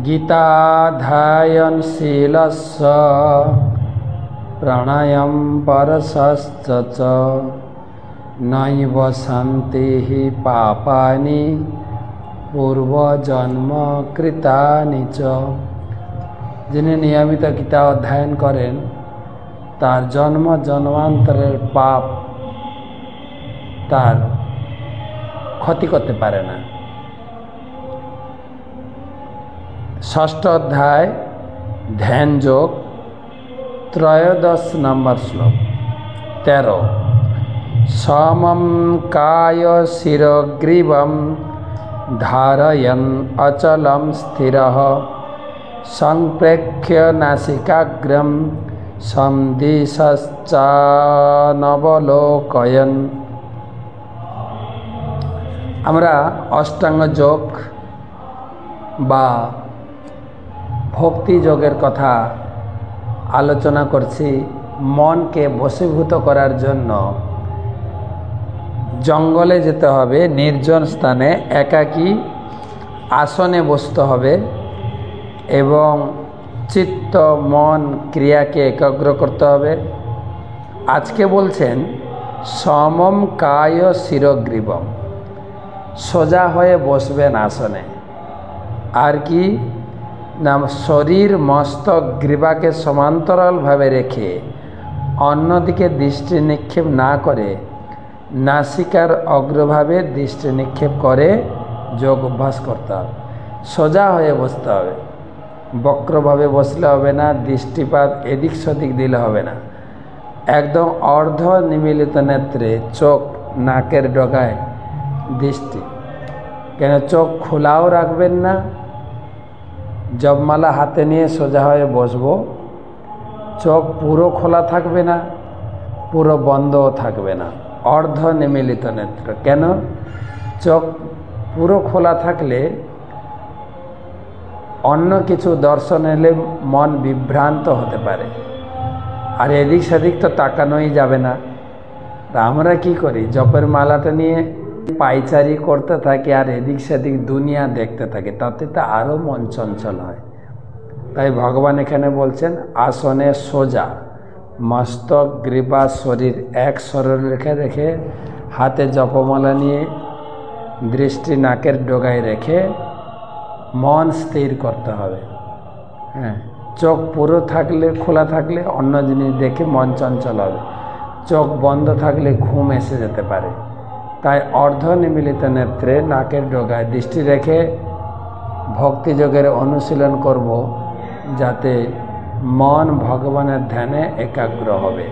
गीताध्यायनशीलस्य प्राणायाम परशश्च नैव शान्तिः पापानि पूर्वजन्म कृतानि च। जिन्हें नियमित गीता अध्ययन करें तार जन्म जन्मांतरेर पाप तार क्षति करते पारे ना। षष्ठ अध्याय ध्यान योग 13 नंबर श्लोक 13 समं काय शिरग्रीवं धारयन् अचलं स्थिरः संप्रेक्ष्य नासिकाग्रं संदिशश्चानवलोकयन्। আমরা অষ্টাঙ্গ যোগ বা ভক্তি যোগের কথা আলোচনা করছি। মনকে বশীভূত করার জন্য জঙ্গলে যেতে হবে, নির্জন স্থানে একাকী আসনে বসতে হবে এবং চিত্ত মন ক্রিয়াকে একাগ্র করতে হবে। আজকে বলছেন সমম কায় শিরগ্রীবম, সোজা হয়ে বসবেন আসনে। আর কি না, শরীর মস্তক গ্রীবাকে সমান্তরালভাবে রেখে অন্যদিকে দৃষ্টি নিক্ষেপ না করে নাসিকার অগ্রভাবে দৃষ্টি নিক্ষেপ করে যোগ অভ্যাস করতে হবে। সোজা হয়ে বসতে হবে, বক্রভাবে বসলে হবে না, দৃষ্টিপাত এদিক সেদিক দিলে হবে না। একদম অর্ধ নিমিলিত নেত্রে চোখ নাকের ডগায় দৃষ্টি, কেন চোখ খোলাও রাখবেন না। জপমালা হাতে নিয়ে সোজা হয়ে বসবো, চোখ পুরো খোলা থাকবে না, পুরো বন্ধও থাকবে না, অর্ধ নিমিলিত নেত্র। কেন? চোখ পুরো খোলা থাকলে অন্য কিছু দর্শন এলে মন বিভ্রান্ত হতে পারে, আর এদিক সেদিক তো তাকানোই যাবে না। তা আমরা কি করি, জপের মালাটা নিয়ে পাইচারি করতে থাকি আর এদিক সেদিক দুনিয়া দেখতে থাকি, তাতে তো আরও মন চঞ্চল হয়। তাই ভগবান এখানে বলছেন আসনে সোজা, মস্তক গ্রীবা শরীর এক সরলরেখা রেখে হাতে জপমালা নিয়ে দৃষ্টি নাকের ডগায় রেখে মন স্থির করতে হবে। হ্যাঁ, চোখ পুরো থাকলে খোলা থাকলে অন্য জিনিস দেখে মন চঞ্চল হবে, চোখ বন্ধ থাকলে ঘুম এসে যেতে পারে। তাই অর্ধ নিমিলিত নেত্রে নাকের ডগায় দৃষ্টি রেখে ভক্তিযোগের অনুশীলন করব, যাতে মন ভগবানের ধ্যানে একাগ্র হবে।